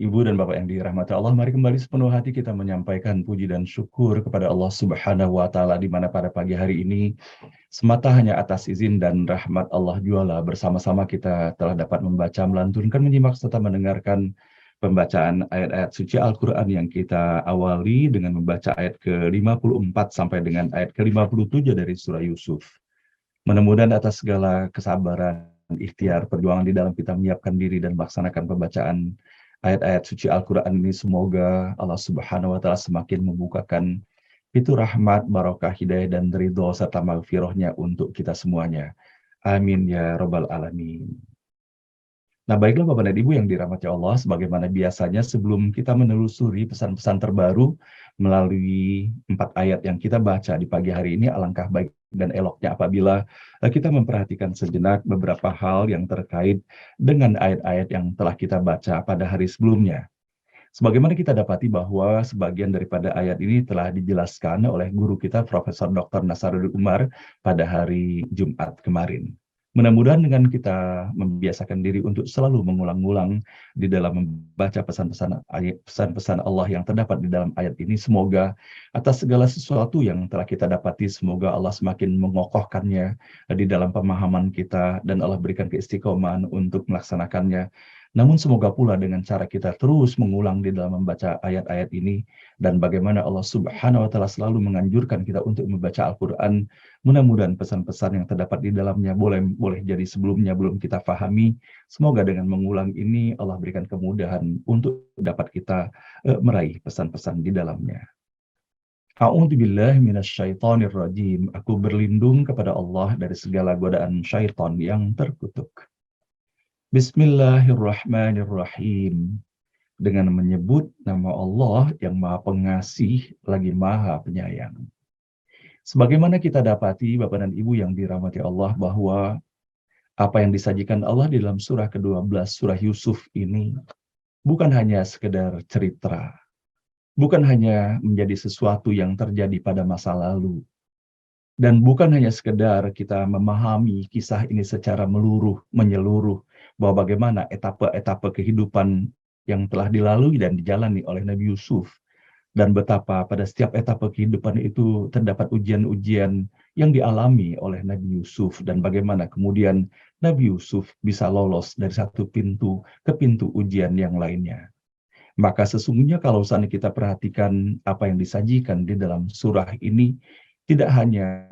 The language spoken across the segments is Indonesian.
Ibu dan Bapak yang dirahmati Allah, mari kembali sepenuh hati kita menyampaikan puji dan syukur kepada Allah Subhanahu wa Ta'ala, di mana pada pagi hari ini semata hanya atas izin dan rahmat Allah juala bersama-sama kita telah dapat membaca, melantunkan, menyimak serta mendengarkan pembacaan ayat-ayat suci Al-Quran yang kita awali dengan membaca ayat ke-54 sampai dengan ayat ke-57 dari surah Yusuf. Mudah-mudahan atas segala kesabaran, ikhtiar, perjuangan di dalam kita menyiapkan diri dan melaksanakan pembacaan ayat-ayat suci Al-Quran ini, semoga Allah Subhanahu wa Ta'ala semakin membukakan pintu rahmat, barokah, hidayah, dan ridho serta maghfirahnya untuk kita semuanya. Amin ya Rabbal Alamin. Nah, baiklah Bapak dan Ibu yang dirahmati Allah, sebagaimana biasanya sebelum kita menelusuri pesan-pesan terbaru melalui 4 ayat yang kita baca di pagi hari ini, alangkah baik dan eloknya apabila kita memperhatikan sejenak beberapa hal yang terkait dengan ayat-ayat yang telah kita baca pada hari sebelumnya. Sebagaimana kita dapati bahwa sebagian daripada ayat ini telah dijelaskan oleh guru kita Profesor Dr. Nasaruddin Umar pada hari Jumat kemarin. Mudah-mudahan dengan kita membiasakan diri untuk selalu mengulang-ulang di dalam membaca pesan-pesan Allah yang terdapat di dalam ayat ini, semoga atas segala sesuatu yang telah kita dapati, semoga Allah semakin mengokohkannya di dalam pemahaman kita dan Allah berikan keistiqomahan untuk melaksanakannya. Namun semoga pula dengan cara kita terus mengulang di dalam membaca ayat-ayat ini, dan bagaimana Allah Subhanahu wa Ta'ala selalu menganjurkan kita untuk membaca Al-Quran, mudah-mudahan pesan-pesan yang terdapat di dalamnya boleh jadi sebelumnya belum kita fahami. Semoga dengan mengulang ini Allah berikan kemudahan untuk dapat kita meraih pesan-pesan di dalamnya. A'udzubillahi minasyaitonirrajim. Aku berlindung kepada Allah dari segala godaan syaitan yang terkutuk. Bismillahirrahmanirrahim. Dengan menyebut nama Allah yang Maha Pengasih lagi Maha Penyayang. Sebagaimana kita dapati Bapak dan Ibu yang dirahmati Allah, bahwa apa yang disajikan Allah di dalam surah ke-12 surah Yusuf ini bukan hanya sekedar cerita, bukan hanya menjadi sesuatu yang terjadi pada masa lalu, dan bukan hanya sekedar kita memahami kisah ini secara menyeluruh, bahwa bagaimana etapa-etapa kehidupan yang telah dilalui dan dijalani oleh Nabi Yusuf, dan betapa pada setiap etapa kehidupan itu terdapat ujian-ujian yang dialami oleh Nabi Yusuf, dan bagaimana kemudian Nabi Yusuf bisa lolos dari satu pintu ke pintu ujian yang lainnya. Maka sesungguhnya kalau seandainya kita perhatikan apa yang disajikan di dalam surah ini, tidak hanya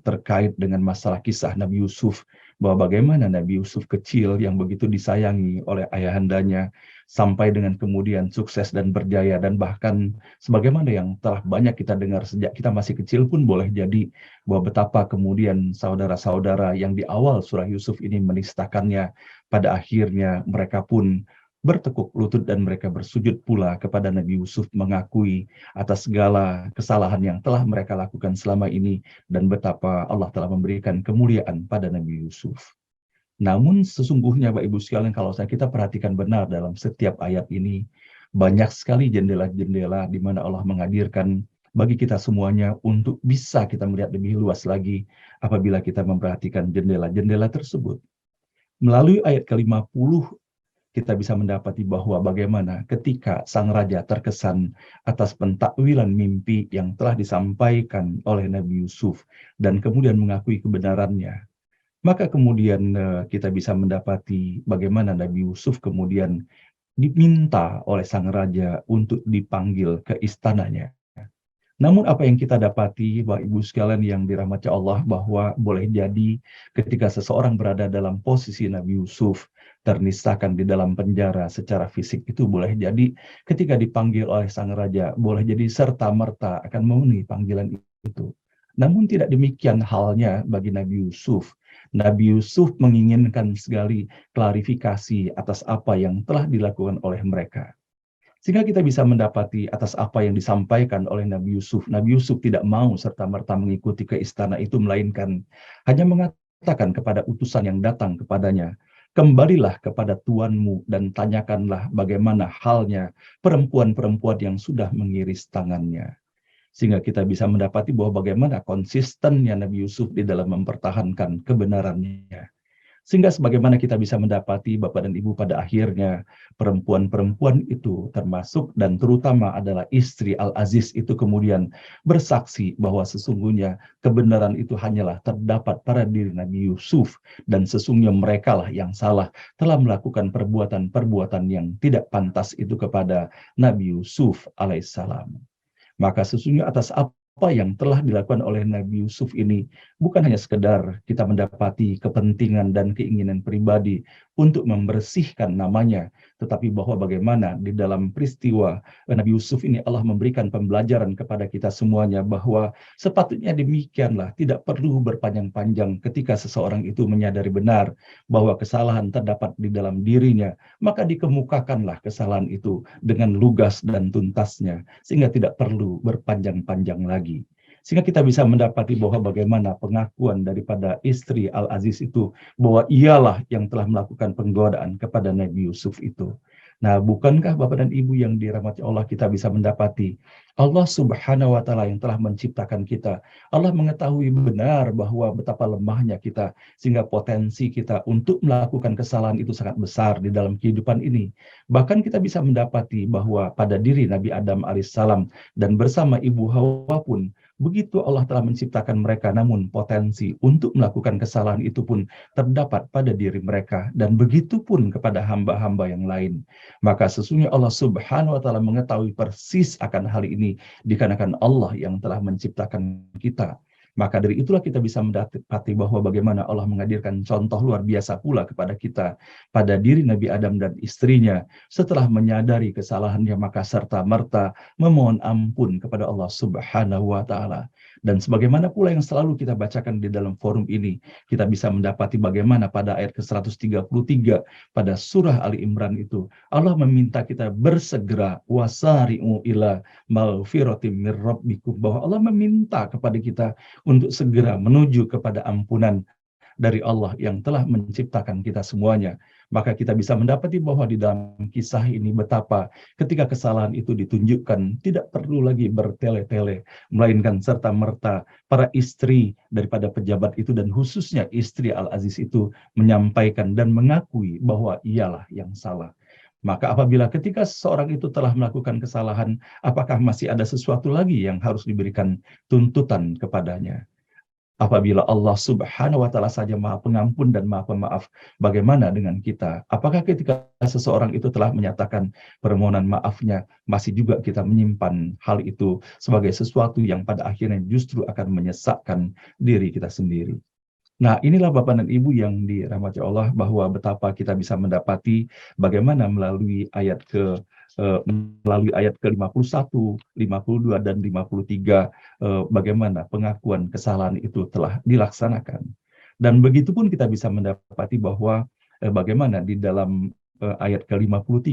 terkait dengan masalah kisah Nabi Yusuf, bahwa bagaimana Nabi Yusuf kecil yang begitu disayangi oleh ayahandanya, sampai dengan kemudian sukses dan berjaya, dan bahkan sebagaimana yang telah banyak kita dengar sejak kita masih kecil pun boleh jadi, bahwa betapa kemudian saudara-saudara yang di awal surah Yusuf ini menistakannya, pada akhirnya mereka pun bertekuk lutut dan mereka bersujud pula kepada Nabi Yusuf, mengakui atas segala kesalahan yang telah mereka lakukan selama ini, dan betapa Allah telah memberikan kemuliaan pada Nabi Yusuf. Namun sesungguhnya Bapak Ibu sekalian, kalau kita perhatikan benar dalam setiap ayat ini, banyak sekali jendela-jendela di mana Allah menghadirkan bagi kita semuanya untuk bisa kita melihat lebih luas lagi apabila kita memperhatikan jendela-jendela tersebut. Melalui ayat ke-50, kita bisa mendapati bahwa bagaimana ketika sang raja terkesan atas pentakwilan mimpi yang telah disampaikan oleh Nabi Yusuf dan kemudian mengakui kebenarannya, maka kemudian kita bisa mendapati bagaimana Nabi Yusuf kemudian diminta oleh sang raja untuk dipanggil ke istananya. Namun apa yang kita dapati, Bapak Ibu sekalian yang dirahmati Allah, bahwa boleh jadi ketika seseorang berada dalam posisi Nabi Yusuf, ternistakan di dalam penjara secara fisik, itu boleh jadi ketika dipanggil oleh sang raja, boleh jadi serta-merta akan memenuhi panggilan itu. Namun tidak demikian halnya bagi Nabi Yusuf. Nabi Yusuf menginginkan sekali klarifikasi atas apa yang telah dilakukan oleh mereka. Sehingga kita bisa mendapati atas apa yang disampaikan oleh Nabi Yusuf. Nabi Yusuf tidak mau serta-merta mengikuti ke istana itu, melainkan hanya mengatakan kepada utusan yang datang kepadanya, kembalilah kepada tuanmu dan tanyakanlah bagaimana halnya perempuan-perempuan yang sudah mengiris tangannya. Sehingga kita bisa mendapati bahwa bagaimana konsistennya Nabi Yusuf di dalam mempertahankan kebenarannya. Sehingga sebagaimana kita bisa mendapati Bapak dan Ibu pada akhirnya perempuan-perempuan itu termasuk dan terutama adalah istri Al-Aziz itu kemudian bersaksi bahwa sesungguhnya kebenaran itu hanyalah terdapat pada diri Nabi Yusuf dan sesungguhnya merekalah yang salah telah melakukan perbuatan-perbuatan yang tidak pantas itu kepada Nabi Yusuf alaihissalam. Maka sesungguhnya atas apa yang telah dilakukan oleh Nabi Yusuf ini bukan hanya sekedar kita mendapati kepentingan dan keinginan pribadi untuk membersihkan namanya, tetapi bahwa bagaimana di dalam peristiwa Nabi Yusuf ini Allah memberikan pembelajaran kepada kita semuanya bahwa sepatutnya demikianlah, tidak perlu berpanjang-panjang ketika seseorang itu menyadari benar bahwa kesalahan terdapat di dalam dirinya, maka dikemukakanlah kesalahan itu dengan lugas dan tuntasnya, sehingga tidak perlu berpanjang-panjang lagi. Sehingga kita bisa mendapati bahwa bagaimana pengakuan daripada istri Al-Aziz itu, bahwa ialah yang telah melakukan penggodaan kepada Nabi Yusuf itu. Nah, bukankah Bapak dan Ibu yang dirahmati Allah, kita bisa mendapati Allah Subhanahu wa Ta'ala yang telah menciptakan kita. Allah mengetahui benar bahwa betapa lemahnya kita, sehingga potensi kita untuk melakukan kesalahan itu sangat besar di dalam kehidupan ini. Bahkan kita bisa mendapati bahwa pada diri Nabi Adam alaihissalam dan bersama Ibu Hawa pun, begitu Allah telah menciptakan mereka, namun potensi untuk melakukan kesalahan itu pun terdapat pada diri mereka, dan begitu pun kepada hamba-hamba yang lain. Maka sesungguhnya Allah Subhanahu wa Ta'ala mengetahui persis akan hal ini, dikarenakan Allah yang telah menciptakan kita. Maka dari itulah kita bisa mendapati bahwa bagaimana Allah menghadirkan contoh luar biasa pula kepada kita pada diri Nabi Adam dan istrinya. Setelah menyadari kesalahannya, maka serta-merta memohon ampun kepada Allah Subhanahu wa Ta'ala. Dan sebagaimana pula yang selalu kita bacakan di dalam forum ini, kita bisa mendapati bagaimana pada ayat ke-133 pada surah Ali Imran itu, Allah meminta kita bersegera, wasari'u ila maghfiratim mir rabbikum, bahwa Allah meminta kepada kita untuk segera menuju kepada ampunan dari Allah yang telah menciptakan kita semuanya. Maka kita bisa mendapati bahwa di dalam kisah ini betapa ketika kesalahan itu ditunjukkan, tidak perlu lagi bertele-tele, melainkan serta-merta para istri daripada pejabat itu dan khususnya istri Al-Aziz itu menyampaikan dan mengakui bahwa ialah yang salah. Maka apabila ketika seseorang itu telah melakukan kesalahan, apakah masih ada sesuatu lagi yang harus diberikan tuntutan kepadanya? Apabila Allah Subhanahu wa Ta'ala saja Maha Pengampun dan Maha Pemaaf, bagaimana dengan kita? Apakah ketika seseorang itu telah menyatakan permohonan maafnya, masih juga kita menyimpan hal itu sebagai sesuatu yang pada akhirnya justru akan menyesakkan diri kita sendiri? Nah, inilah Bapak dan Ibu yang dirahmati Allah, bahwa betapa kita bisa mendapati bagaimana melalui ayat ke-51, 52 dan 53, bagaimana pengakuan kesalahan itu telah dilaksanakan. Dan begitu pun kita bisa mendapati bahwa bagaimana di dalam ayat ke-53,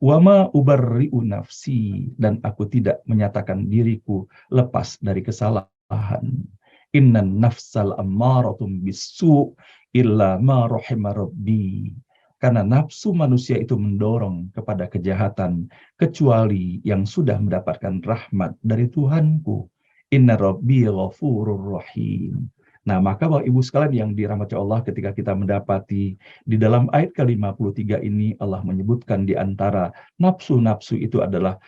wama ubarri'u nafsi, dan aku tidak menyatakan diriku lepas dari kesalahan. Innan nafsal ammaratum bisu illa ma rahima rabbi. Karena nafsu manusia itu mendorong kepada kejahatan, kecuali yang sudah mendapatkan rahmat dari Tuhanku. Inna rabbi ghafurur rahim. Nah, maka Bapak Ibu sekalian yang dirahmati Allah, ketika kita mendapati di dalam ayat ke-53 ini, Allah menyebutkan di antara nafsu-nafsu itu adalah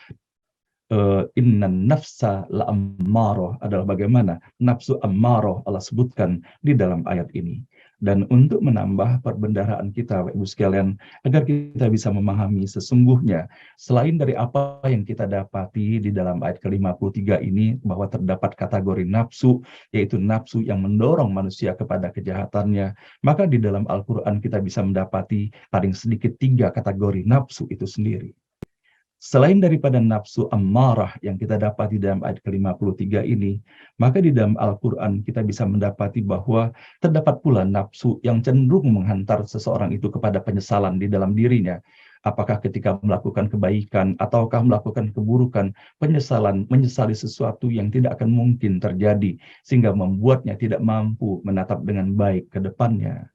innan nafsa la ammaroh, adalah bagaimana nafsu ammaroh Allah sebutkan di dalam ayat ini. Dan untuk menambah perbendaharaan kita, Bapak Ibu sekalian, agar kita bisa memahami sesungguhnya selain dari apa yang kita dapati di dalam ayat ke-53 ini, bahwa terdapat kategori nafsu, yaitu nafsu yang mendorong manusia kepada kejahatannya, maka di dalam Al-Quran kita bisa mendapati paling sedikit 3 kategori nafsu itu sendiri. Selain daripada nafsu ammarah yang kita dapat di dalam ayat ke-53 ini, maka di dalam Al-Quran kita bisa mendapati bahwa terdapat pula nafsu yang cenderung menghantar seseorang itu kepada penyesalan di dalam dirinya. Apakah ketika melakukan kebaikan ataukah melakukan keburukan, penyesalan, menyesali sesuatu yang tidak akan mungkin terjadi, sehingga membuatnya tidak mampu menatap dengan baik ke depannya.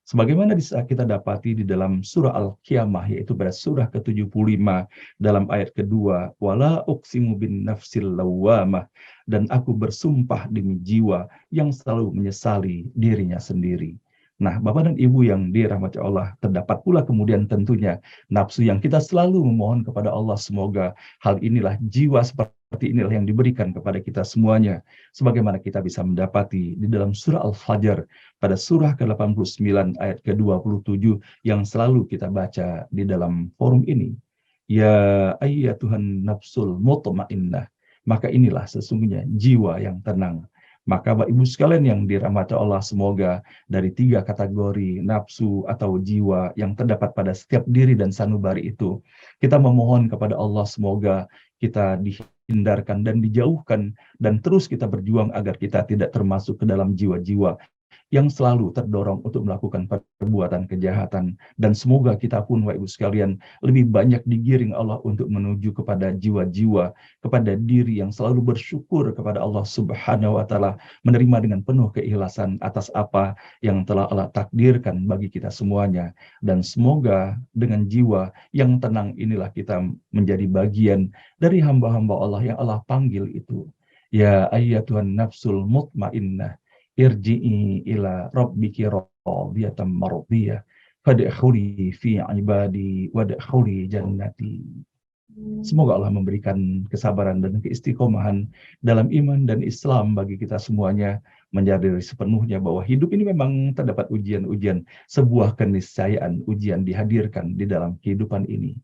Sebagaimana bisa kita dapati di dalam surah Al-Qiyamah, yaitu pada surah ke-75 dalam ayat kedua, wala uqsimu bin nafsil lawamah, dan aku bersumpah demi jiwa yang selalu menyesali dirinya sendiri. Nah, Bapak dan Ibu yang dirahmati Allah, terdapat pula kemudian tentunya nafsu yang kita selalu memohon kepada Allah, semoga hal inilah, jiwa seperti inilah yang diberikan kepada kita semuanya. Sebagaimana kita bisa mendapati di dalam surah Al-Fajr, pada surah ke-89 ayat ke-27 yang selalu kita baca di dalam forum ini. Ya ayyatuhan nafsul mutmainnah. Maka inilah sesungguhnya jiwa yang tenang. Maka Bapak Ibu sekalian yang dirahmati Allah, semoga dari 3 kategori nafsu atau jiwa yang terdapat pada setiap diri dan sanubari itu, kita memohon kepada Allah semoga kita dihindarkan dan dijauhkan, dan terus kita berjuang agar kita tidak termasuk ke dalam jiwa-jiwa yang selalu terdorong untuk melakukan perbuatan kejahatan. Dan semoga kita pun, Bapak Ibu sekalian, lebih banyak digiring Allah untuk menuju kepada jiwa-jiwa, kepada diri yang selalu bersyukur kepada Allah Subhanahu wa Ta'ala, menerima dengan penuh keikhlasan atas apa yang telah Allah takdirkan bagi kita semuanya. Dan semoga dengan jiwa yang tenang inilah kita menjadi bagian dari hamba-hamba Allah yang Allah panggil itu. Ya ayyatuhan nafsul mutmainnah, irji'i ila rabbiki radiyatan mardiyah, fadkhuli fi ibadi wadkhuli jannati. Semoga Allah memberikan kesabaran dan keistiqomahan dalam iman dan Islam bagi kita semuanya, menjadi sepenuhnya bahwa hidup ini memang terdapat ujian-ujian, sebuah keniscayaan ujian dihadirkan di dalam kehidupan ini.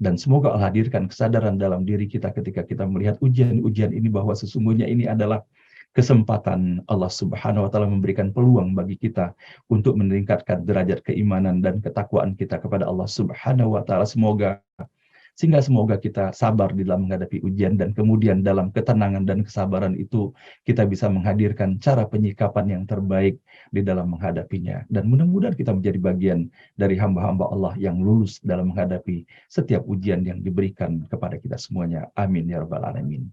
Dan semoga Allah hadirkan kesadaran dalam diri kita ketika kita melihat ujian-ujian ini, bahwa sesungguhnya ini adalah kesempatan Allah Subhanahu wa Ta'ala memberikan peluang bagi kita untuk meningkatkan derajat keimanan dan ketakwaan kita kepada Allah Subhanahu wa Ta'ala. Semoga kita sabar di dalam menghadapi ujian, dan kemudian dalam ketenangan dan kesabaran itu kita bisa menghadirkan cara penyikapan yang terbaik di dalam menghadapinya. Dan mudah-mudahan kita menjadi bagian dari hamba-hamba Allah yang lulus dalam menghadapi setiap ujian yang diberikan kepada kita semuanya. Amin ya rabbal alamin.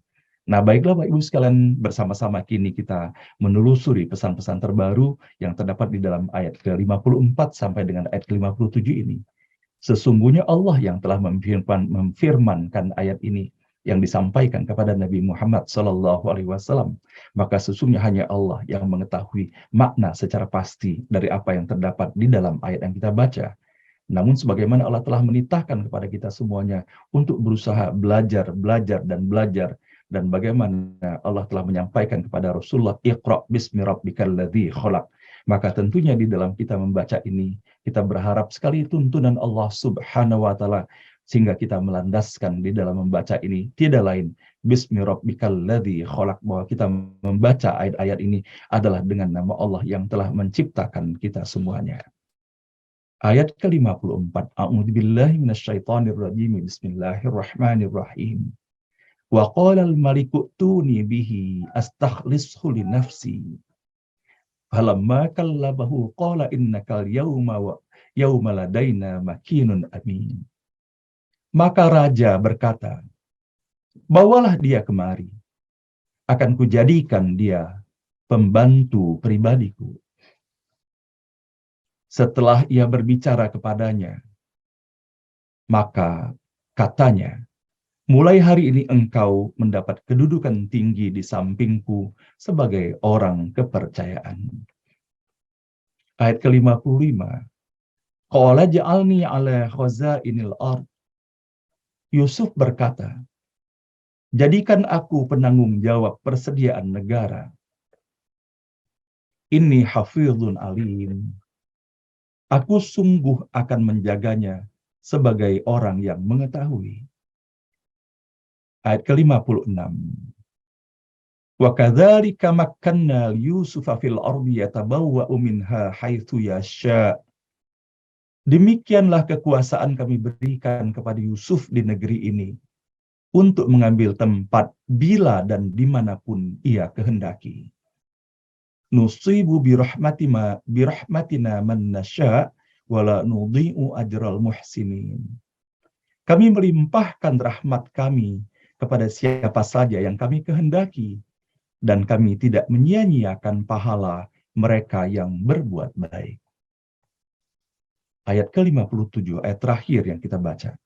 Nah, baiklah Bapak Ibu sekalian, bersama-sama kini kita menelusuri pesan-pesan terbaru yang terdapat di dalam ayat ke-54 sampai dengan ayat ke-57 ini. Sesungguhnya Allah yang telah memfirmankan ayat ini yang disampaikan kepada Nabi Muhammad SAW. Maka sesungguhnya hanya Allah yang mengetahui makna secara pasti dari apa yang terdapat di dalam ayat yang kita baca. Namun sebagaimana Allah telah menitahkan kepada kita semuanya untuk berusaha belajar, dan belajar. Dan bagaimana Allah telah menyampaikan kepada Rasulullah, Iqra bismi rabbikal ladzi khalaq. Maka tentunya di dalam kita membaca ini, kita berharap sekali tuntunan Allah Subhanahu wa Ta'ala, sehingga kita melandaskan di dalam membaca ini tidak lain bismi rabbikal ladzi khalaq, bahwa kita membaca ayat-ayat ini adalah dengan nama Allah yang telah menciptakan kita semuanya. Ayat ke-54. A'udzubillahi minasyaitonirrajim. Bismillahirrahmanirrahim. Wa qala al-maliku tuni bihi astakhlishu li nafsi. Falamma kallabahu qala innakal yawma ladaina makinun amin. Maka raja berkata, bawalah dia kemari, akan kujadikan dia pembantu pribadiku. Setelah ia berbicara kepadanya, maka katanya, mulai hari ini engkau mendapat kedudukan tinggi di sampingku sebagai orang kepercayaan. Ayat ke-55. Qala ja'alni ala khazainil ard. Yusuf berkata, jadikan aku penanggung jawab persediaan negara. Inni hafizun alim. Aku sungguh akan menjaganya sebagai orang yang mengetahui. Ayat ke-56. Wa kadzalika makkanna Yusufa fil ardi yatabawwa'u minha haitsu yasha. Demikianlah kekuasaan kami berikan kepada Yusuf di negeri ini untuk mengambil tempat bila dan dimanapun ia kehendaki. Nusibu birahmatina man nasya wala nudhi'u ajral muhsinin. Kami melimpahkan rahmat kami kepada siapa saja yang kami kehendaki, dan kami tidak menyia-nyiakan pahala mereka yang berbuat baik. Ayat ke-57, ayat terakhir yang kita baca.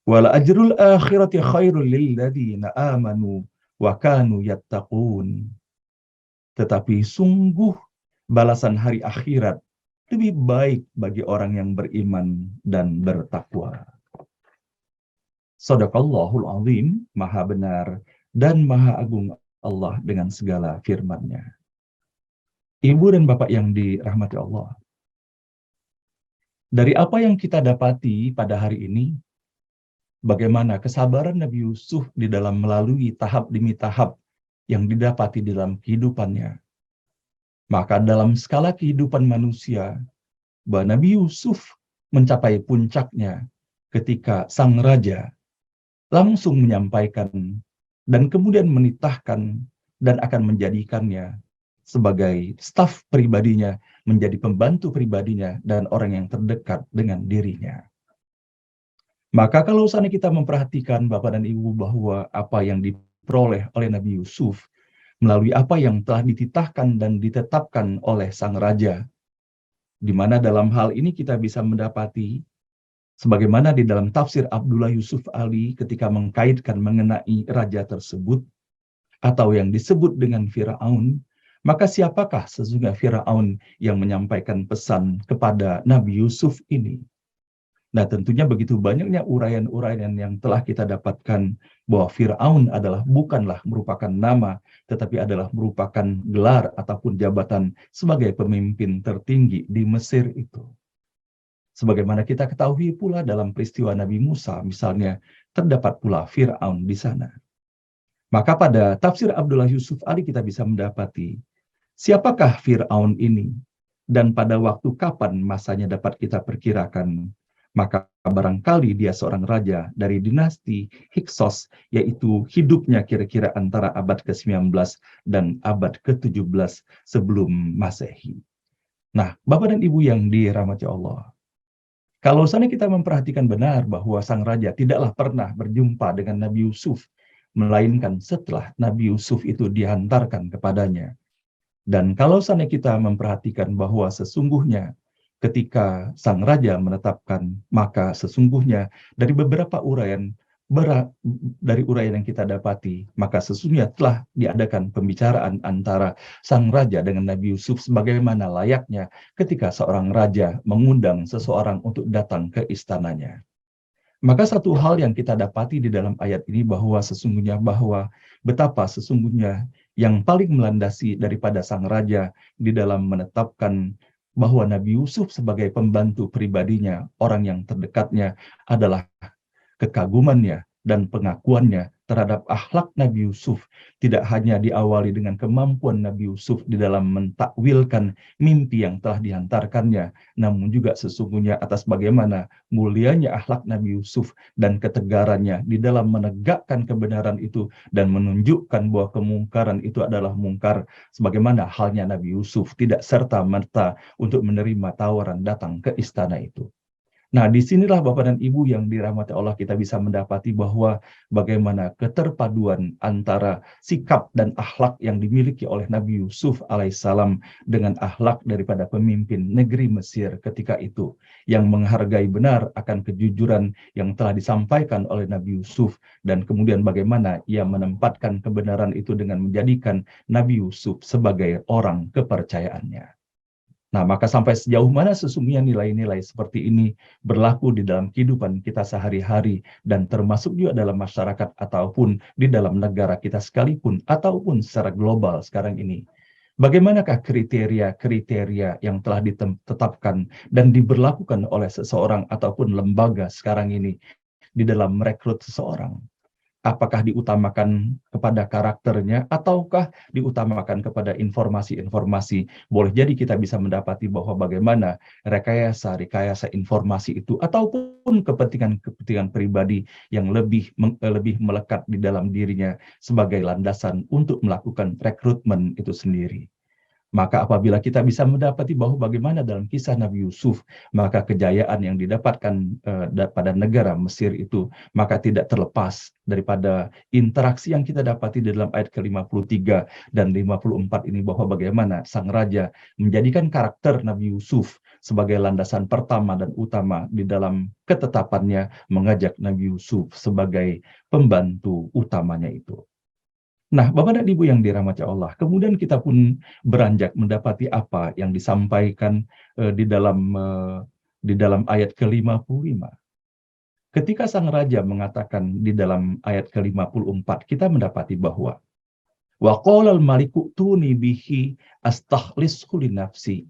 Wala ajrul akhirati khairul lil ladzina amanu wa kanu yattaqun. Tetapi sungguh balasan hari akhirat lebih baik bagi orang yang beriman dan bertakwa. Shadaqallahul azim, maha benar dan maha agung Allah dengan segala firman-Nya. Ibu dan Bapak yang dirahmati Allah, dari apa yang kita dapati pada hari ini, bagaimana kesabaran Nabi Yusuf di dalam melalui tahap demi tahap yang didapati dalam kehidupannya. Maka dalam skala kehidupan manusia, bahwa Nabi Yusuf mencapai puncaknya ketika sang raja langsung menyampaikan dan kemudian menitahkan dan akan menjadikannya sebagai staf pribadinya, menjadi pembantu pribadinya, dan orang yang terdekat dengan dirinya. Maka kalau seandainya kita memperhatikan Bapak dan Ibu bahwa apa yang diperoleh oleh Nabi Yusuf melalui apa yang telah dititahkan dan ditetapkan oleh sang raja, di mana dalam hal ini kita bisa mendapati sebagaimana di dalam tafsir Abdullah Yusuf Ali ketika mengkaitkan mengenai raja tersebut atau yang disebut dengan Firaun, maka siapakah sesungguhnya Firaun yang menyampaikan pesan kepada Nabi Yusuf ini? Nah, tentunya begitu banyaknya uraian-uraian yang telah kita dapatkan bahwa Firaun bukanlah merupakan nama, tetapi adalah merupakan gelar ataupun jabatan sebagai pemimpin tertinggi di Mesir itu. Sebagaimana kita ketahui pula dalam peristiwa Nabi Musa, misalnya, terdapat pula Firaun di sana. Maka pada tafsir Abdullah Yusuf Ali kita bisa mendapati siapakah Firaun ini dan pada waktu kapan masanya dapat kita perkirakan. Maka barangkali dia seorang raja dari dinasti Hyksos, yaitu hidupnya kira-kira antara abad ke-19 dan abad ke-17 sebelum Masehi. Nah, Bapak dan Ibu yang dirahmati Allah, kalau seandainya kita memperhatikan benar bahwa sang raja tidaklah pernah berjumpa dengan Nabi Yusuf, melainkan setelah Nabi Yusuf itu dihantarkan kepadanya. Dan kalau seandainya kita memperhatikan bahwa sesungguhnya ketika sang raja menetapkan, maka sesungguhnya dari beberapa uraian yang kita dapati, maka sesungguhnya telah diadakan pembicaraan antara sang raja dengan Nabi Yusuf sebagaimana layaknya ketika seorang raja mengundang seseorang untuk datang ke istananya. Maka satu hal yang kita dapati di dalam ayat ini bahwa betapa sesungguhnya yang paling melandasi daripada sang raja di dalam menetapkan bahwa Nabi Yusuf sebagai pembantu pribadinya, orang yang terdekatnya adalah kekagumannya dan pengakuannya terhadap akhlak Nabi Yusuf tidak hanya diawali dengan kemampuan Nabi Yusuf di dalam mentakwilkan mimpi yang telah dihantarkannya, namun juga sesungguhnya atas bagaimana mulianya akhlak Nabi Yusuf dan ketegarannya di dalam menegakkan kebenaran itu dan menunjukkan bahwa kemungkaran itu adalah mungkar, sebagaimana halnya Nabi Yusuf tidak serta-merta untuk menerima tawaran datang ke istana itu. Nah, disinilah Bapak dan Ibu yang dirahmati Allah kita bisa mendapati bahwa bagaimana keterpaduan antara sikap dan akhlak yang dimiliki oleh Nabi Yusuf alaihissalam dengan akhlak daripada pemimpin negeri Mesir ketika itu, yang menghargai benar akan kejujuran yang telah disampaikan oleh Nabi Yusuf, dan kemudian bagaimana ia menempatkan kebenaran itu dengan menjadikan Nabi Yusuf sebagai orang kepercayaannya. Nah, maka sampai sejauh mana sesungguhnya nilai-nilai seperti ini berlaku di dalam kehidupan kita sehari-hari dan termasuk juga dalam masyarakat ataupun di dalam negara kita sekalipun ataupun secara global sekarang ini. Bagaimanakah kriteria-kriteria yang telah ditetapkan dan diberlakukan oleh seseorang ataupun lembaga sekarang ini di dalam merekrut seseorang? Apakah diutamakan kepada karakternya ataukah diutamakan kepada informasi-informasi? Boleh jadi kita bisa mendapati bahwa bagaimana rekayasa informasi itu ataupun kepentingan pribadi yang lebih melekat di dalam dirinya sebagai landasan untuk melakukan rekrutmen itu sendiri. Maka apabila kita bisa mendapati bahwa bagaimana dalam kisah Nabi Yusuf, maka kejayaan yang didapatkan pada negara Mesir itu, maka tidak terlepas daripada interaksi yang kita dapati di dalam ayat ke-53 dan 54 ini, bahwa bagaimana sang raja menjadikan karakter Nabi Yusuf sebagai landasan pertama dan utama di dalam ketetapannya mengajak Nabi Yusuf sebagai pembantu utamanya itu. Nah, Bapak dan Ibu yang dirahmati Allah, kemudian kita pun beranjak mendapati apa yang disampaikan di dalam ayat ke-55. Ketika sang raja mengatakan di dalam ayat ke-54, kita mendapati bahwa wa qala al-maliku tuni bihi astakhlishu li nafsi,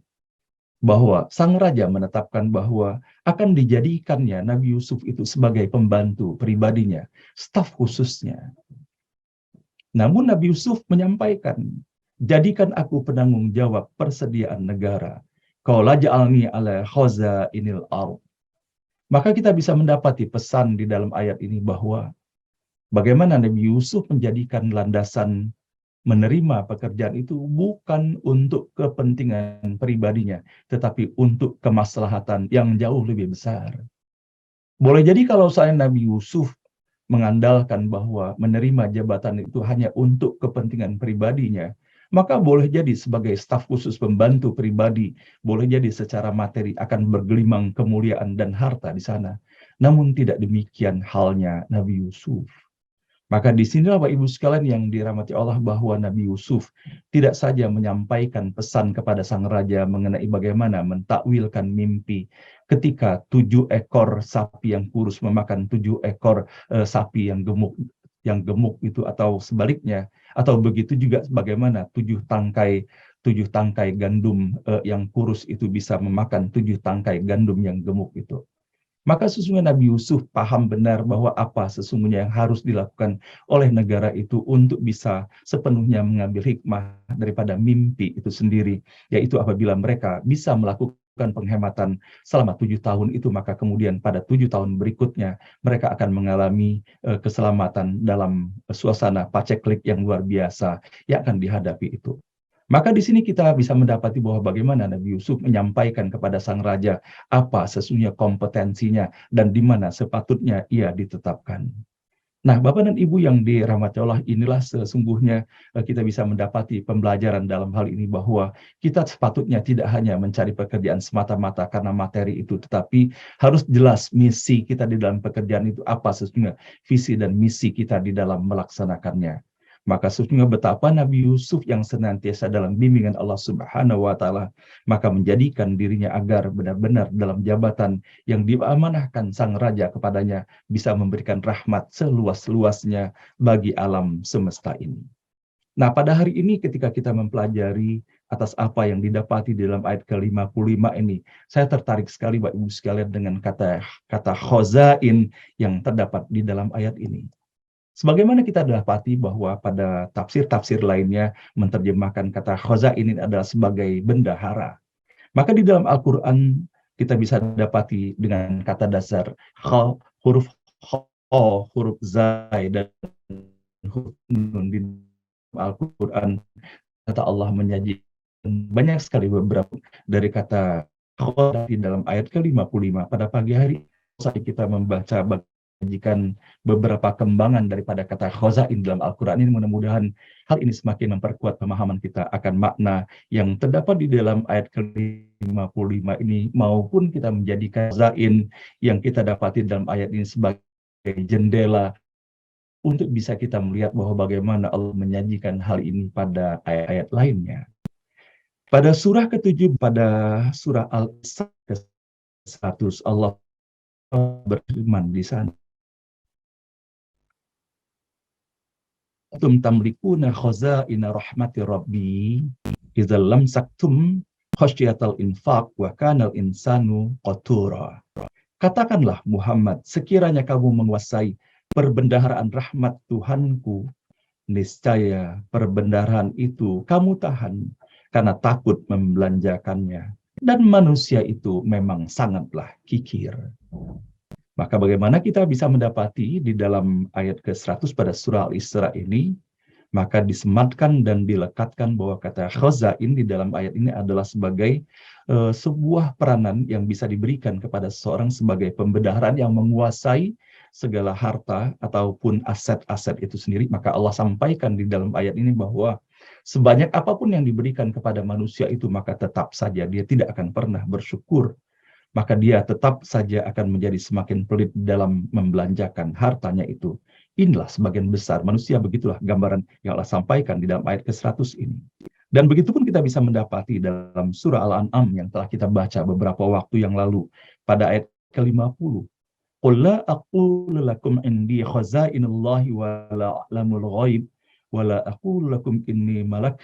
bahwa sang raja menetapkan bahwa akan dijadikannya Nabi Yusuf itu sebagai pembantu pribadinya, staf khususnya. Namun Nabi Yusuf menyampaikan, jadikan aku penanggung jawab persediaan negara. Qala ja'alni ala khazainil ardh. Maka kita bisa mendapati pesan di dalam ayat ini bahwa bagaimana Nabi Yusuf menjadikan landasan menerima pekerjaan itu bukan untuk kepentingan pribadinya, tetapi untuk kemaslahatan yang jauh lebih besar. Boleh jadi kalau saya Nabi Yusuf mengandalkan bahwa menerima jabatan itu hanya untuk kepentingan pribadinya, maka boleh jadi sebagai staf khusus pembantu pribadi, boleh jadi secara materi akan bergelimang kemuliaan dan harta di sana. Namun tidak demikian halnya Nabi Yusuf. Maka di sinilah Bapak Ibu sekalian yang dirahmati Allah, bahwa Nabi Yusuf tidak saja menyampaikan pesan kepada sang raja mengenai bagaimana mentakwilkan mimpi ketika 7 ekor sapi yang kurus memakan 7 ekor sapi yang gemuk itu, atau sebaliknya, atau begitu juga bagaimana 7 tangkai gandum yang kurus itu bisa memakan 7 tangkai gandum yang gemuk itu. Maka sesungguhnya Nabi Yusuf paham benar bahwa apa sesungguhnya yang harus dilakukan oleh negara itu untuk bisa sepenuhnya mengambil hikmah daripada mimpi itu sendiri, yaitu apabila mereka bisa melakukan penghematan selama 7 tahun itu, maka kemudian pada 7 tahun berikutnya mereka akan mengalami keselamatan dalam suasana paceklik yang luar biasa yang akan dihadapi itu. Maka di sini kita bisa mendapati bahwa bagaimana Nabi Yusuf menyampaikan kepada sang raja apa sesungguhnya kompetensinya dan di mana sepatutnya ia ditetapkan. Nah, Bapak dan Ibu yang dirahmati Allah, inilah sesungguhnya kita bisa mendapati pembelajaran dalam hal ini, bahwa kita sepatutnya tidak hanya mencari pekerjaan semata-mata karena materi itu, tetapi harus jelas misi kita di dalam pekerjaan itu apa sesungguhnya, visi dan misi kita di dalam melaksanakannya. Maka sesungguhnya betapa Nabi Yusuf yang senantiasa dalam bimbingan Allah Subhanahu wa Ta'ala, maka menjadikan dirinya agar benar-benar dalam jabatan yang diamanahkan sang raja kepadanya bisa memberikan rahmat seluas-luasnya bagi alam semesta ini. Nah, pada hari ini ketika kita mempelajari atas apa yang didapati di dalam ayat ke-55 ini, saya tertarik sekali Bapak Ibu sekalian dengan kata khozain yang terdapat di dalam ayat ini. Sebagaimana kita dapati bahwa pada tafsir-tafsir lainnya menerjemahkan kata khozain ini adalah sebagai bendahara. Maka di dalam Al-Quran kita bisa dapati dengan kata dasar huruf kho, huruf zai, dan huruf nun. Di Al-Quran kata Allah menyajikan banyak sekali beberapa dari kata kho di dalam ayat ke-55. Pada pagi hari saat kita membaca menyajikan beberapa kembangan daripada kata khozain dalam Al-Quran ini, mudah-mudahan hal ini semakin memperkuat pemahaman kita akan makna yang terdapat di dalam ayat ke-55 ini, maupun kita menjadikan khozain yang kita dapati dalam ayat ini sebagai jendela untuk bisa kita melihat bahwa bagaimana Allah menyajikan hal ini pada ayat-ayat lainnya. Pada surah ke-7, pada surah Al-Isra ke-100, Allah berfirman di sana, "Tum tamlikuna khazaina rahmati rabbi idza lam saktum khasyatal infaq wa kanal insanu qatura." Katakanlah Muhammad, sekiranya kamu menguasai perbendaharaan rahmat Tuhanku, niscaya perbendaharaan itu kamu tahan karena takut membelanjakannya. Dan manusia itu memang sangatlah kikir. Maka bagaimana kita bisa mendapati di dalam ayat ke-100 pada surah Al-Isra ini, maka disematkan dan dilekatkan bahwa kata khozain di dalam ayat ini adalah sebagai sebuah peranan yang bisa diberikan kepada seseorang sebagai pembendaharaan yang menguasai segala harta ataupun aset-aset itu sendiri. Maka Allah sampaikan di dalam ayat ini bahwa sebanyak apapun yang diberikan kepada manusia itu, maka tetap saja dia tidak akan pernah bersyukur. maka dia tetap saja akan menjadi semakin pelit dalam membelanjakan hartanya itu. Inilah sebagian besar manusia, begitulah gambaran yang Allah sampaikan di dalam ayat ke-100 ini. Dan begitu pun kita bisa mendapati dalam surah Al-An'am yang telah kita baca beberapa waktu yang lalu pada ayat ke-50. Qul la aqulu lakum indi khazainullahi wa la a'lamul ghaib wa la aqulu lakum inni malak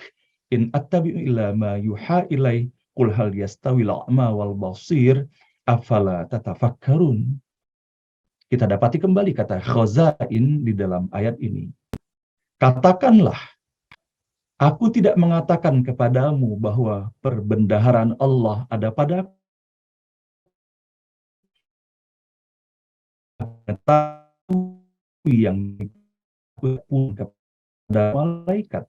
in attabi'u illa ma yuha ilai qul hal yastawil a'ma wal basir afala tatafakkarun. Kita dapati kembali kata khazain di dalam ayat ini. Katakanlah, aku tidak mengatakan kepadamu bahwa perbendaharaan Allah ada pada yang kepada malaikat.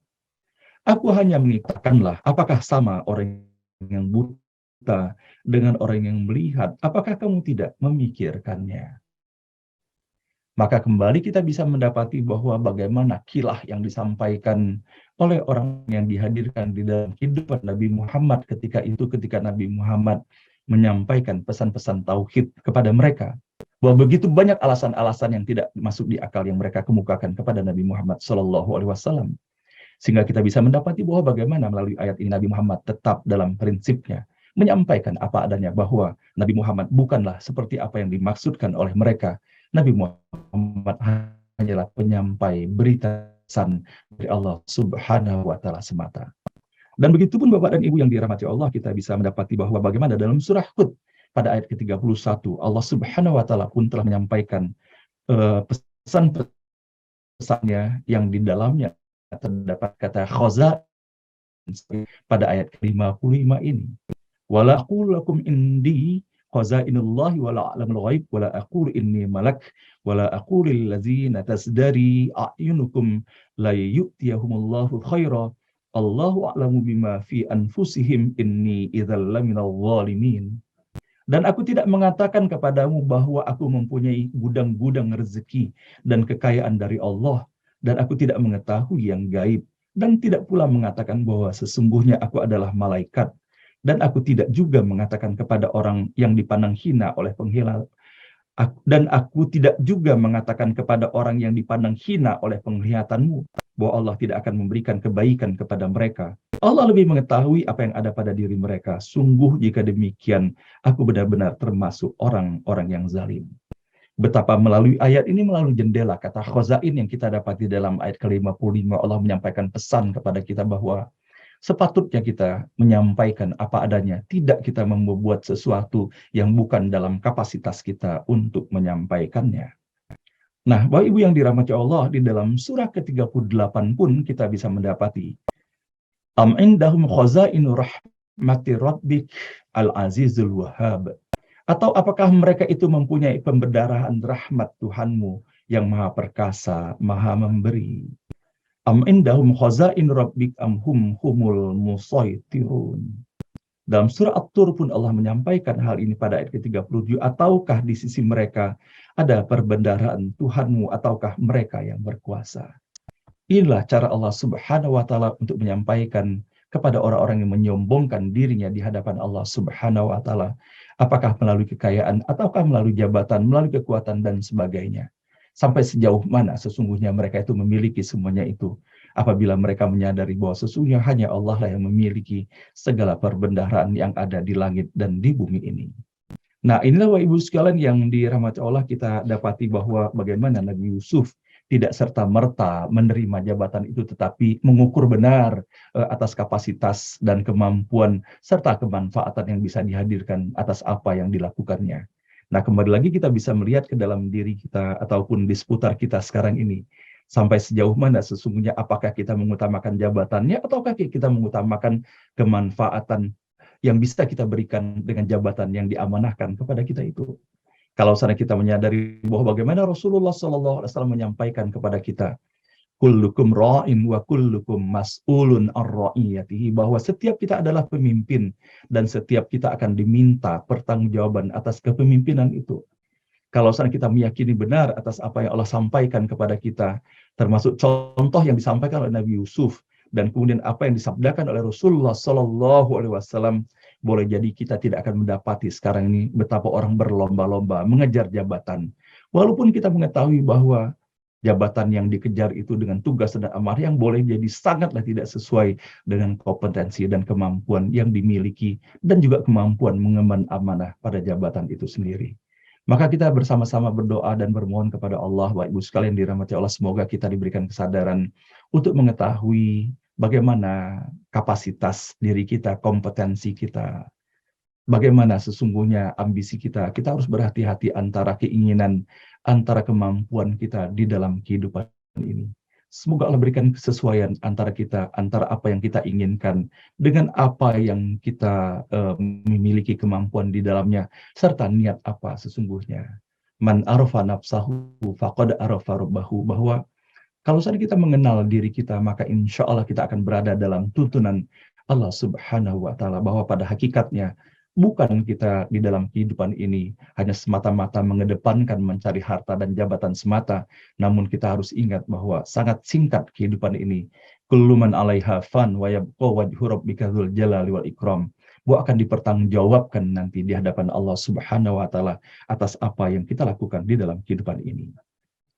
Aku hanya mengatakanlah, apakah sama orang yang buta dengan orang yang melihat? Apakah kamu tidak memikirkannya? Maka kembali kita bisa mendapati bahwa bagaimana kilah yang disampaikan oleh orang yang dihadirkan di dalam kehidupan Nabi Muhammad ketika Nabi Muhammad menyampaikan pesan-pesan tauhid kepada mereka. Bahwa begitu banyak alasan-alasan yang tidak masuk di akal yang mereka kemukakan kepada Nabi Muhammad SAW. Sehingga kita bisa mendapati bahwa bagaimana melalui ayat ini Nabi Muhammad tetap dalam prinsipnya menyampaikan apa adanya, bahwa Nabi Muhammad bukanlah seperti apa yang dimaksudkan oleh mereka. Nabi Muhammad hanyalah penyampai berita dari Allah Subhanahu wa Ta'ala semata. Dan begitu pun Bapak dan Ibu yang dirahmati Allah, kita bisa mendapati bahwa bagaimana dalam surah Hud pada ayat ke-31 Allah Subhanahu wa Ta'ala pun telah menyampaikan pesan-pesannya yang di dalamnya terdapat kata khaza pada ayat ke-55 ini. Wala aqulu lakum indi khazainullahi wala a'lamul ghaib wala aqulu inni malak wala aqulu lil ladzina tasdari a'yunukum la yu'tiyahumullahu khaira Allahu a'lamu bima fi anfusihim inni idzal laminal zalimin. Dan aku tidak mengatakan kepadamu bahwa aku mempunyai gudang-gudang rezeki dan kekayaan dari Allah, dan aku tidak mengetahui yang gaib, dan tidak pula mengatakan bahwa sesungguhnya aku adalah malaikat. Dan aku tidak juga mengatakan kepada orang yang dipandang hina oleh penghina, dan aku tidak juga mengatakan kepada orang yang dipandang hina oleh penglihatanmu bahwa Allah tidak akan memberikan kebaikan kepada mereka. Allah lebih mengetahui apa yang ada pada diri mereka. Sungguh jika demikian, aku benar-benar termasuk orang-orang yang zalim. Betapa melalui ayat ini, melalui jendela kata khazain yang kita dapati dalam ayat ke-55, Allah menyampaikan pesan kepada kita bahwa sepatutnya kita menyampaikan apa adanya, tidak kita membuat sesuatu yang bukan dalam kapasitas kita untuk menyampaikannya. Nah, Bapak Ibu yang dirahmati Allah, di dalam surah ke-38 pun kita bisa mendapati am indahum khazainu rahmati rabbik al-azizul wahhab. Atau apakah mereka itu mempunyai pemberdarahan rahmat Tuhanmu yang maha perkasa, maha memberi. Am indahum khazain rabbik am humul musaitirun. Dalam surah At-Tur pun Allah menyampaikan hal ini pada ayat ke-37. Ataukah di sisi mereka ada perbendaharaan Tuhanmu, ataukah mereka yang berkuasa. Inilah cara Allah Subhanahu wa Ta'ala untuk menyampaikan kepada orang-orang yang menyombongkan dirinya di hadapan Allah Subhanahu wa Ta'ala. Apakah melalui kekayaan, ataukah melalui jabatan, melalui kekuatan, dan sebagainya. Sampai sejauh mana sesungguhnya mereka itu memiliki semuanya itu. Apabila mereka menyadari bahwa sesungguhnya hanya Allah lah yang memiliki segala perbendaharaan yang ada di langit dan di bumi ini. Nah, inilah Bapak Ibu sekalian yang dirahmati Allah, kita dapati bahwa bagaimana Nabi Yusuf tidak serta-merta menerima jabatan itu, tetapi mengukur benar atas kapasitas dan kemampuan serta kemanfaatan yang bisa dihadirkan atas apa yang dilakukannya. Nah, kembali lagi kita bisa melihat ke dalam diri kita ataupun di seputar kita sekarang ini. Sampai sejauh mana sesungguhnya, apakah kita mengutamakan jabatannya ataukah kita mengutamakan kemanfaatan yang bisa kita berikan dengan jabatan yang diamanahkan kepada kita itu. Kalau sana kita menyadari bahwa bagaimana Rasulullah SAW menyampaikan kepada kita, kullukum ra'in wa kullukum mas'ulun ar-ra'iyatihi, bahwa setiap kita adalah pemimpin dan setiap kita akan diminta pertanggungjawaban atas kepemimpinan itu. Kalau sana kita meyakini benar atas apa yang Allah sampaikan kepada kita, termasuk contoh yang disampaikan oleh Nabi Yusuf dan kemudian apa yang disabdakan oleh Rasulullah SAW boleh jadi kita tidak akan mendapati sekarang ini betapa orang berlomba-lomba mengejar jabatan. Walaupun kita mengetahui bahwa jabatan yang dikejar itu dengan tugas dan amanah yang boleh jadi sangatlah tidak sesuai dengan kompetensi dan kemampuan yang dimiliki dan juga kemampuan mengemban amanah pada jabatan itu sendiri. Maka kita bersama-sama berdoa dan bermohon kepada Allah, Bapak Ibu sekalian dirahmati Allah, semoga kita diberikan kesadaran untuk mengetahui bagaimana kapasitas diri kita, kompetensi kita, bagaimana sesungguhnya ambisi kita. Kita harus berhati-hati antara keinginan, antara kemampuan kita di dalam kehidupan ini. Semoga Allah berikan kesesuaian antara kita, antara apa yang kita inginkan dengan apa yang kita memiliki kemampuan di dalamnya, serta niat apa sesungguhnya. Man arafa nafsahu faqad arafa rabbahu, bahwa kalau saja kita mengenal diri kita, maka insya Allah kita akan berada dalam tuntunan Allah Subhanahu wa Ta'ala, bahwa pada hakikatnya bukan kita di dalam kehidupan ini hanya semata-mata mengedepankan mencari harta dan jabatan semata, namun kita harus ingat bahwa sangat singkat kehidupan ini. Kullu man 'alaiha fan wa yabqa wajhu rabbika dzul jalali wal ikram. Bahwa akan dipertanggungjawabkan nanti di hadapan Allah Subhanahu wa Ta'ala atas apa yang kita lakukan di dalam kehidupan ini.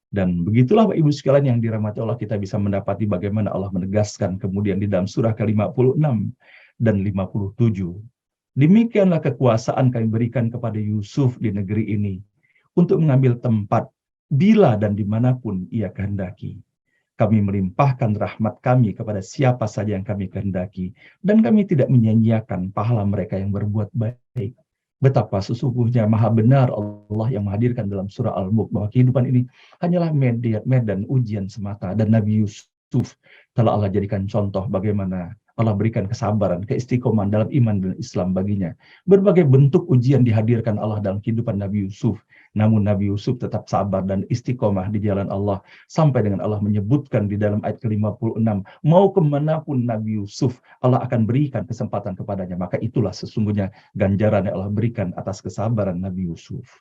Dan begitulah Bapak Ibu sekalian yang dirahmati Allah, kita bisa mendapati bagaimana Allah menegaskan kemudian di dalam surah ke-56 dan 57. Demikianlah kekuasaan kami berikan kepada Yusuf di negeri ini untuk mengambil tempat bila dan dimanapun ia kehendaki. Kami melimpahkan rahmat kami kepada siapa saja yang kami kehendaki, dan kami tidak menyia-nyiakan pahala mereka yang berbuat baik. Betapa sesungguhnya maha benar Allah yang menghadirkan dalam surah Al-Mulk bahwa kehidupan ini hanyalah medan ujian semata, dan Nabi Yusuf telah Allah jadikan contoh bagaimana Allah berikan kesabaran, keistiqomahan dalam iman dan Islam baginya. Berbagai bentuk ujian dihadirkan Allah dalam kehidupan Nabi Yusuf. Namun Nabi Yusuf tetap sabar dan istiqomah di jalan Allah. Sampai dengan Allah menyebutkan di dalam ayat ke-56, mau kemanapun Nabi Yusuf, Allah akan berikan kesempatan kepadanya. Maka itulah sesungguhnya ganjaran yang Allah berikan atas kesabaran Nabi Yusuf.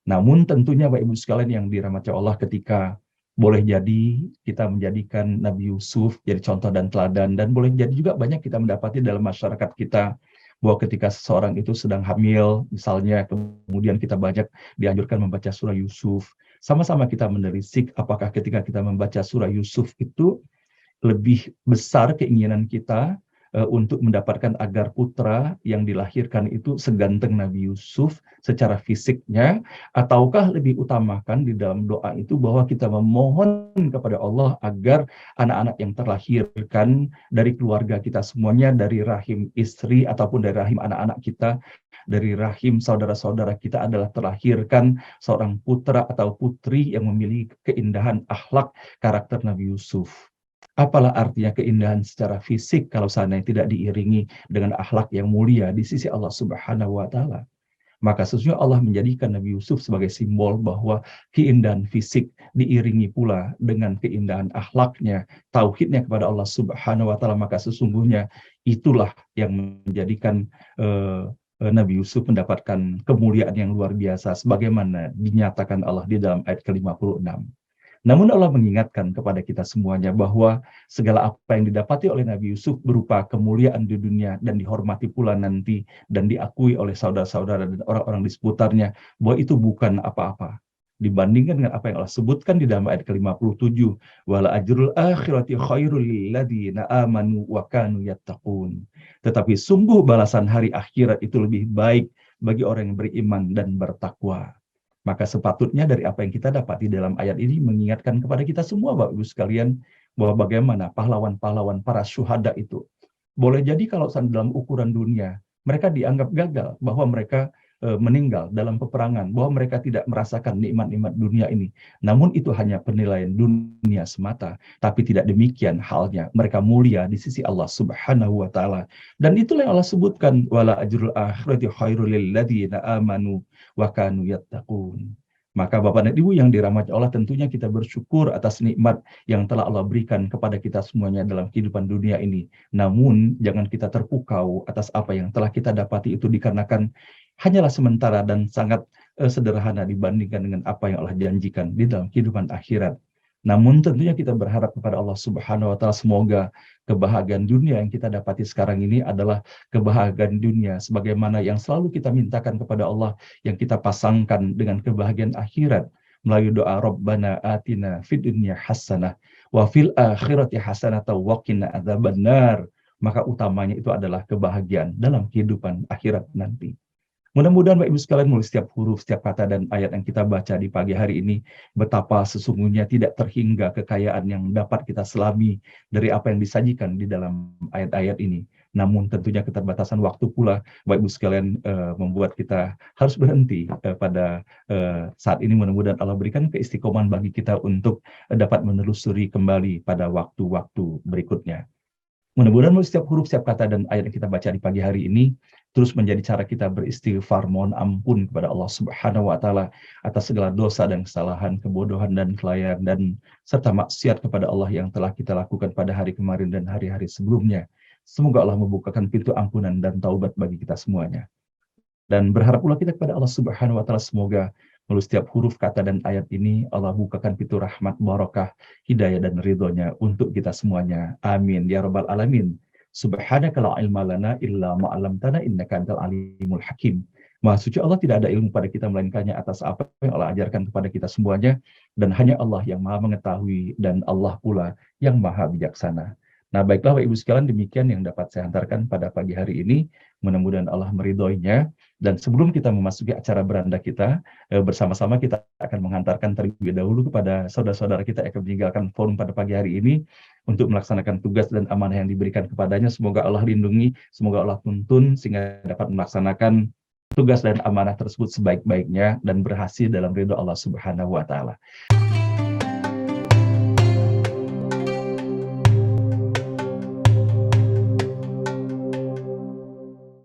Namun tentunya Bapak Ibu sekalian yang dirahmati Allah, ketika boleh jadi kita menjadikan Nabi Yusuf jadi contoh dan teladan, dan boleh jadi juga banyak kita mendapati dalam masyarakat kita bahwa ketika seseorang itu sedang hamil misalnya, kemudian kita banyak dianjurkan membaca surah Yusuf. Sama-sama kita menelisik apakah ketika kita membaca surah Yusuf itu lebih besar keinginan kita untuk mendapatkan agar putra yang dilahirkan itu seganteng Nabi Yusuf secara fisiknya, ataukah lebih utamakan di dalam doa itu bahwa kita memohon kepada Allah agar anak-anak yang terlahirkan dari keluarga kita semuanya, dari rahim istri ataupun dari rahim anak-anak kita, dari rahim saudara-saudara kita, adalah terlahirkan seorang putra atau putri yang memiliki keindahan akhlak karakter Nabi Yusuf. Apalah artinya keindahan secara fisik kalau seandainya tidak diiringi dengan akhlak yang mulia di sisi Allah Subhanahu wa Ta'ala. Maka sesungguhnya Allah menjadikan Nabi Yusuf sebagai simbol bahwa keindahan fisik diiringi pula dengan keindahan akhlaknya, tauhidnya kepada Allah Subhanahu wa Ta'ala. Maka sesungguhnya itulah yang menjadikan Nabi Yusuf mendapatkan kemuliaan yang luar biasa sebagaimana dinyatakan Allah di dalam ayat ke-56. Namun Allah mengingatkan kepada kita semuanya bahwa segala apa yang didapati oleh Nabi Yusuf berupa kemuliaan di dunia dan dihormati pula nanti dan diakui oleh saudara-saudara dan orang-orang di seputarnya, bahwa itu bukan apa-apa dibandingkan dengan apa yang Allah sebutkan di dalam ayat ke-57, wala ajrul akhirati khairul lil ladzina amanu wa kanu yattaqun. Tetapi sungguh balasan hari akhirat itu lebih baik bagi orang yang beriman dan bertakwa. Maka sepatutnya dari apa yang kita dapati dalam ayat ini mengingatkan kepada kita semua Bapak Ibu sekalian bahwa bagaimana pahlawan-pahlawan para syuhada itu. Boleh jadi kalau dalam ukuran dunia mereka dianggap gagal, bahwa mereka meninggal dalam peperangan, bahwa mereka tidak merasakan nikmat-nikmat dunia ini. Namun itu hanya penilaian dunia semata, tapi tidak demikian halnya. Mereka mulia di sisi Allah Subhanahu wa Ta'ala. Dan itulah yang Allah sebutkan, wala ajrul akhirati khairul lil ladzina amanu wa kanu yattaqun. Maka Bapak dan Ibu yang dirahmati Allah, tentunya kita bersyukur atas nikmat yang telah Allah berikan kepada kita semuanya dalam kehidupan dunia ini. Namun jangan kita terpukau atas apa yang telah kita dapati itu dikarenakan hanyalah sementara dan sangat sederhana dibandingkan dengan apa yang Allah janjikan di dalam kehidupan akhirat. Namun tentunya kita berharap kepada Allah Subhanahu wa taala semoga kebahagiaan dunia yang kita dapati sekarang ini adalah kebahagiaan dunia sebagaimana yang selalu kita mintakan kepada Allah, yang kita pasangkan dengan kebahagiaan akhirat melalui doa Rabbana atina fid dunya hasanah wa fil akhirati hasanah wa qina adzabannar. Maka utamanya itu adalah kebahagiaan dalam kehidupan akhirat nanti. Mudah-mudahan Bapak Ibu sekalian melalui setiap huruf, setiap kata dan ayat yang kita baca di pagi hari ini, betapa sesungguhnya tidak terhingga kekayaan yang dapat kita selami dari apa yang disajikan di dalam ayat-ayat ini. Namun tentunya keterbatasan waktu pula, Bapak Ibu sekalian, membuat kita harus berhenti pada saat ini. Mudah-mudahan Allah berikan keistiqomahan bagi kita untuk dapat menelusuri kembali pada waktu-waktu berikutnya. Mudah-mudahan setiap huruf, setiap kata dan ayat yang kita baca di pagi hari ini terus menjadi cara kita beristighfar, mohon ampun kepada Allah Subhanahu wa taala atas segala dosa dan kesalahan, kebodohan dan kelalaian dan serta maksiat kepada Allah yang telah kita lakukan pada hari kemarin dan hari-hari sebelumnya. Semoga Allah membukakan pintu ampunan dan taubat bagi kita semuanya. Dan berharap pula kita kepada Allah Subhanahu wa taala semoga melalui setiap huruf, kata, dan ayat ini Allah bukakan pintu rahmat, barakah, hidayah, dan ridhonya untuk kita semuanya. Amin. Ya Rabbal Alamin. Subhanaka la ilma lana illa ma'alamtana innaka antal alimul hakim. Maha suci Allah, tidak ada ilmu pada kita melainkannya atas apa yang Allah ajarkan kepada kita semuanya. Dan hanya Allah yang maha mengetahui dan Allah pula yang maha bijaksana. Nah baiklah Bapak Ibu sekalian, demikian yang dapat saya hantarkan pada pagi hari ini. Mudah-mudahan Allah meridhoinya. Dan sebelum kita memasuki acara beranda kita, bersama-sama kita akan menghantarkan terlebih dahulu kepada saudara-saudara kita yang akan meninggalkan forum pada pagi hari ini untuk melaksanakan tugas dan amanah yang diberikan kepadanya. Semoga Allah lindungi, semoga Allah tuntun sehingga dapat melaksanakan tugas dan amanah tersebut sebaik-baiknya dan berhasil dalam ridho Allah Subhanahu wa taala.